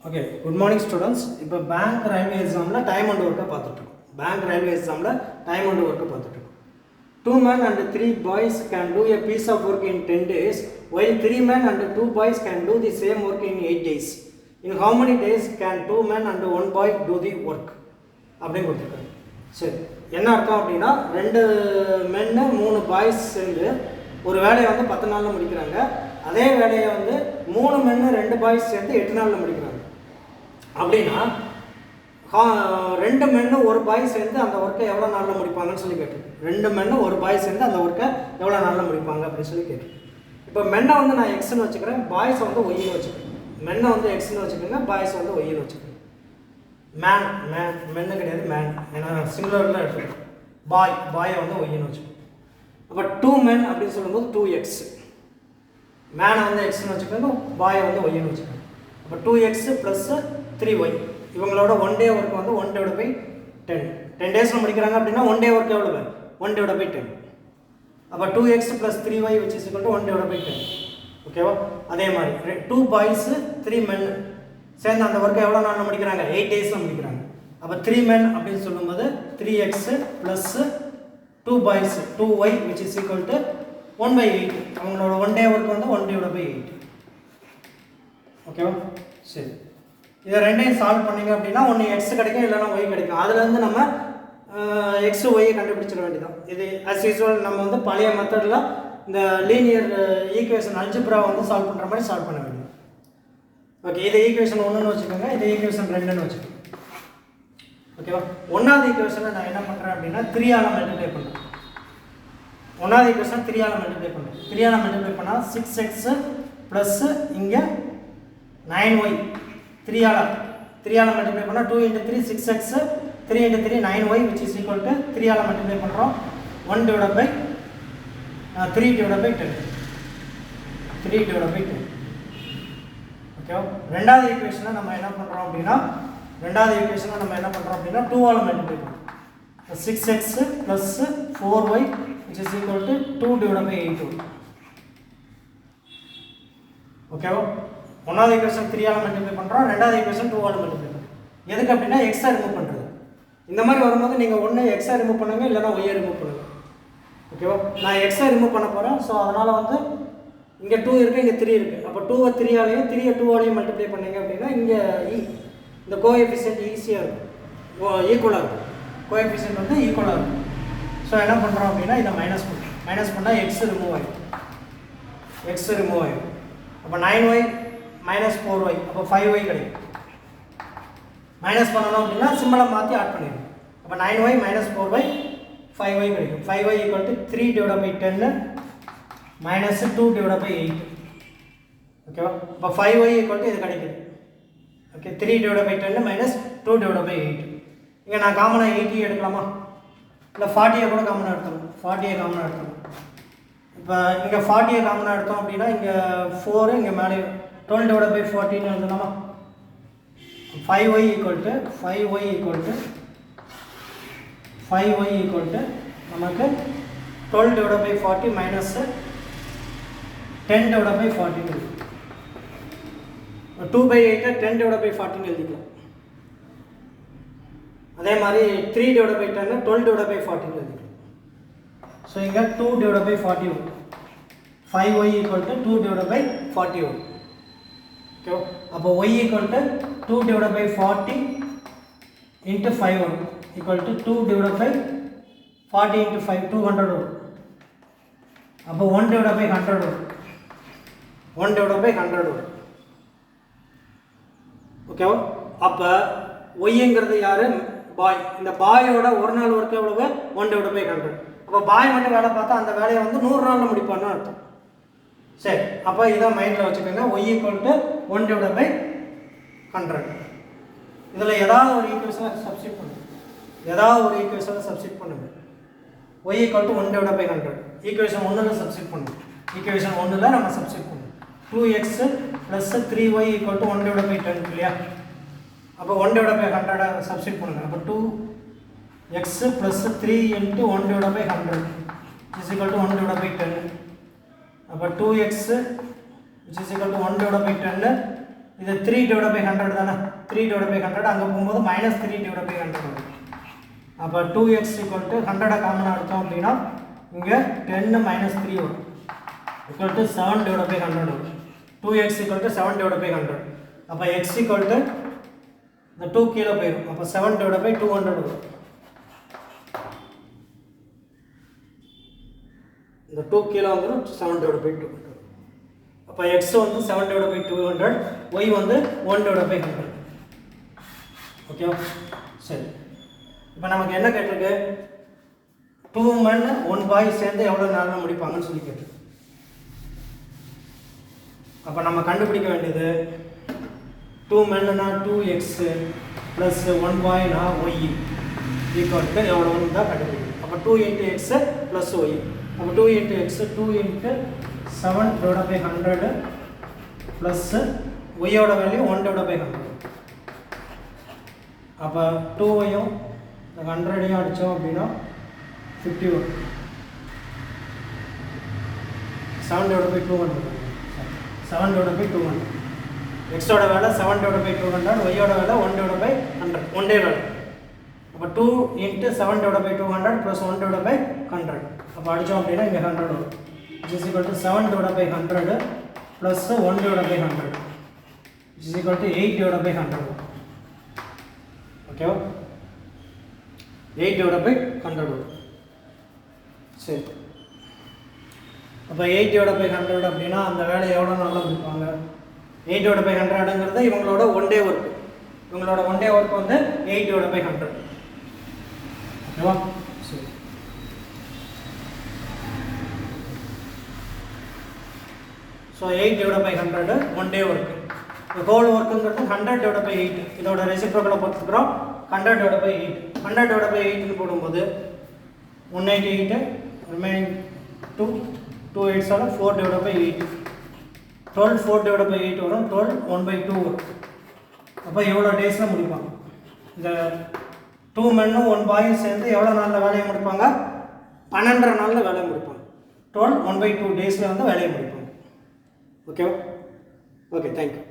Okay, good morning students. இப்போ bank railway எக்ஸாம்ல time and ஒர்க்கை பார்த்துட்டு இருக்கோம். பேங்க் ரயில்வே எக்ஸாம்ல டைம் அண்ட் ஒர்க்கை பார்த்துட்டு இருக்கோம். 2 men and 3 boys can do a piece of work in 10 days, while 3 men and 2 boys can do the same work in 8 days. In how many days can 2 men and 1 boy do the work? அப்படின்னு கொடுத்துருக்காங்க. சரி, என்ன அர்த்தம் அப்படின்னா 2 மென்னு 3 boys சேர்ந்து ஒரு வேலையை வந்து 10 நாளில் முடிக்கிறாங்க. அதே வேலையை வந்து 3 மென்னு 2 பாய்ஸ் சேர்ந்து 8 நாளில் முடிக்கிறாங்க. அப்படின்னா 2 மென்னு 1 பாய் சேர்ந்து அந்த ஒர்க்கை எவ்வளோ நாளில் முடிப்பாங்கன்னு சொல்லி கேட்டு 2 மென்னு 1 பாய் சேர்ந்து அந்த ஒர்க்கை எவ்வளோ நாளில் முடிப்பாங்க அப்படின்னு சொல்லி கேட்டு இப்போ மென்னை வந்து நான் எக்ஸ்ன்னு வச்சுக்கிறேன், பாய்ஸை வந்து ஒய்ன்னு வச்சுக்கிறேன். மென்னை வந்து எக்ஸ்ன்னு வச்சுக்கோங்க, பாய்ஸை வந்து ஒய்ன்னு வச்சுக்கிறேன். மென்னு கிடையாது, மேன், ஏன்னா சிங்குலரில் எடுத்துக்கிறேன். பாயை வந்து ஒய்ன்னு வச்சுக்கோங்க. அப்போ 2 men அப்படின்னு சொல்லும்போது 2x, மேனை வந்து எக்ஸ்ன்னு வச்சுக்கோங்க, பாயை வந்து ஒய்ன்னு வச்சுக்கோங்க. அப்போ 2x + 3y இவங்களோட 1 day ஒர்க் வந்து 1/10. 10 days முடிக்கிறாங்க அப்படின்னா 1 day ஒர்க் எவ்வளவு? 1/10. அப்போ 2x + 3y which is equal to 1/10. ஓகேவா? அதே மாதிரி 2 boys 3 men சேர்ந்து அந்த ஒர்க்கை எவ்வளோ நாளில் முடிக்கிறாங்க? 8 daysல முடிக்கிறாங்க. அப்போ 3 men அப்படின்னு சொல்லும்போது 3x + 2 boys 2y which is equal to 1/8. அவங்களோட 1 day ஒர்க் வந்து 1/8. ஓகேவா? சரி, இதை ரெண்டையும் சால்வ் பண்ணிங்க அப்படின்னா ஒன்று எக்ஸ் கிடைக்கும், இல்லைனா ஒய் கிடைக்கும். அதுலேருந்து நம்ம எக்ஸ் ஒய்யை கண்டுபிடிச்சிட வேண்டியதான். இது அஸ் யூஸ்வல் நம்ம வந்து பழைய மெத்தடில் இந்த லீனியர் ஈக்குவேஷன் அல்ஜிப்ரா வந்து சால்வ் பண்ணுற மாதிரி சால்வ் பண்ண வேண்டியது. ஓகே, இதை ஈக்குவேஷன் 1ன்னு வச்சுக்கோங்க, இதை ஈக்குவேஷன் 2ன்னு வச்சுக்கோங்க. ஓகேவா? 1வது ஈக்குவேஷனில் நான் என்ன பண்ணுறேன் அப்படின்னா 3ஆல் மல்டிப்ளை பண்ணுறேன். 1வது ஈக்குவேஷன் 3ஆல் மல்டிப்ளை பண்ணுறேன். 3ஆல் மல்டிப்ளை பண்ணால் 6x ப்ளஸ் இங்கே 9y. 3ஆல் மல்டிப்ளை பண்ணால் 2 × 3 6x, 3 × 3 9y which is equal to 3ஆல் மல்டிப்ளை பண்ணுறோம் 1/3/10. 3/10. ஓகேவா? ரெண்டாவது ஈக்குவேஷனை நம்ம என்ன பண்ணுறோம் அப்படின்னா 2ஆல் மல்டிப்ளை பண்ணுறோம். 6x + 4y which is equal to 2/8. ஓகேவா? 1வது ஈக்குவேஷன் 3ஆல் மல்டிப்ளை பண்ணுறோம், 2வது ஈக்குவேஷன் 2ஆல் மல்டிப்ளை பண்ணுறோம். எதுக்கு அப்படின்னா எக்ஸை ரிமூவ் பண்ணுறது. இந்த மாதிரி வரும்போது நீங்கள் ஒன்று எக்ஸை ரிமூவ் பண்ணுங்க, இல்லைனா ஒய்யை ரிமூவ் பண்ணுங்க. ஓகேவா? நான் எக்ஸை ரிமூவ் பண்ண போகிறேன். ஸோ அதனால் வந்து இங்கே 2 இருக்குது, இங்கே 3 இருக்குது. அப்போ 2வை 3ஆலையும் 3யை 2ஆலையும் மல்டிப்ளை பண்ணிங்க அப்படின்னா இங்கே இந்த கோஎஃபிஷியன்ட் ஈஸியாக இருக்கும், ஈக்குவலாக இருக்கும். கோஎஃபிஷியன்ட் வந்து ஈக்குவலாக இருக்கும். ஸோ என்ன பண்ணுறோம் அப்படின்னா இதை மைனஸ் பண்ணால் எக்ஸ் ரிமூவ் ஆகிடும். அப்போ 9y - 4y, அப்போ 5y கிடைக்கும். மைனஸ் பண்ணணும் அப்படின்னா சிம்பிளை மாற்றி ஆட் பண்ணிடணும். அப்போ 9y - 4y 5y கிடைக்கும். 5y = 3/10 - 2/8. ஓகேவா? அப்போ 5y = இது கிடைக்குது. ஓகே, 3/10 - 2/8. இங்கே நான் காமனாக 80 எடுக்கலாமா? இல்லை 40 கூட காமனாக எடுத்துக்கலாம். 40 காமனாக எடுத்துக்கலாம். இப்போ இங்கே 40 காமனாக எடுத்தோம் அப்படின்னா இங்கே 4, இங்கே மேலே 12/14 எழுதலாமா? 5y = நமக்கு 12/40 - 10/14. 2/8 10/14 எழுதிக்கலாம். அதே மாதிரி 3/10 12/14 எழுதிக்கலாம். ஸோ இங்கே 2/40 வரும். 5y = 2/40 வரும். ஓகே, அப்போ y = 2/40 × 5 வரும். = 2/40 × 5 200 வரும். அப்போ 1/100 வரும். 1/100 வரும். ஓகேவா? அப்போ ஒய்ங்கிறது யார்? பாய். இந்த பாயோட ஒரு நாள் ஒர்க் எவ்வளவு? 1/100. அப்போ பாய் மட்டும் வேலை பார்த்தா அந்த வேலையை வந்து 100 நாளில் முடிப்பான்னு அர்த்தம். சரி, அப்போ இதான் மைண்டில் வச்சுக்கோங்க. y = 1/100. இதில் ஏதாவது ஒரு ஈக்குவேஷனை சப்ஸ்டிட் பண்ணுங்க. y = 1/100. ஈக்குவேஷன் 1ல் சப்ஸ்டிட் பண்ணுங்க. ஈக்குவேஷன் 1ல் நம்ம சப்ஸ்டிட் பண்ணுவோம். 2x + 3y = 1/10 இல்லையா? அப்போ 1/100 சப்ஸ்டிட் பண்ணுங்க. அப்போ 2x + 3 × 1/100 is equal to 1/10. அப்போ 2x which is equal to 1/10 இது 3/100 தானே, 3/100 அங்கே போகும்போது -3/100 வரும். அப்போ 2x = 100 காமனாக எடுத்தோம் அப்படின்னா இங்கே 10 - 3 வரும், = 7/100 வரும். 2x = 7/100. அப்போ x = இந்த 2 கீழே போயிடும். அப்போ 7/200 வரும். இந்த 2 கீழே வந்துடும், 7/200. அப்போ x வந்து 7/200, y வந்து 1/100. ஓகேவா? சரி, இப்போ நமக்கு என்ன கேட்டிருக்கு? 2 men 1 boy சேர்ந்து எவ்வளோ நாளில் முடிப்பாங்கன்னு சொல்லி கேட்டிருக்கு. அப்போ நம்ம கண்டுபிடிக்க வேண்டியது 2 menனா 2x + 1 boyனா y = எவ்வளோன்னு தான் கண்டுபிடிக்கணும். அப்போ 2 × x + y. அப்போ 2 × x 2 × 7/100 ப்ளஸ் ஒய்யோட வேல்யூ 1/100. அப்போ 2ஐயும் 100ஐயும் அடித்தோம் அப்படின்னா 50 வரும். 7/200. 7/200. எக்ஸோட வேலை 7/200, ஒய்யோட வேலை 1/100, ஒன்றே வேலை. அப்போ 2 × 7/200 + 1/100. அப்போ அடித்தோம் அப்படின்னா இங்கே 100 வரும். Is equal to 7/100 plus 1/100 is equal to 8/100. Okay, 8/100. சரி, அப்போ 8/100 அப்படின்னா அந்த வேலை எவ்வளோ நாளில் முடிப்பாங்க? 8/100ங்கிறது இவங்களோட ஒன் டே ஒர்க். இவங்களோட ஒன் டே ஒர்க் வந்து 8/100. ஓகேவா? சரி, ஸோ 8/100 ஒன் டே ஒர்க்கு. இந்த ஹோல் ஒர்க்குங்கிறது 100/8. இதோட ரெசிப்ரோக்கலை பார்த்துக்கிறோம். 100/8. 100/8ன்னு போடும்போது 188 ரிமைனிங் 2 2 8s 4/8. 12 4/8 வரும். 12 1/2 வரும். அப்போ எவ்வளோ டேஸில் முடிப்பாங்க? இந்த 2 menனும் 1 boyயும் சேர்ந்து எவ்வளோ நாளில் வேலையை முடிப்பாங்க? 12 நாளில் வேலையை முடிப்பாங்க. 12 1/2 டேஸில் வந்து வேலையை முடிப்பாங்க. ஓகேவா? Okay, thank you.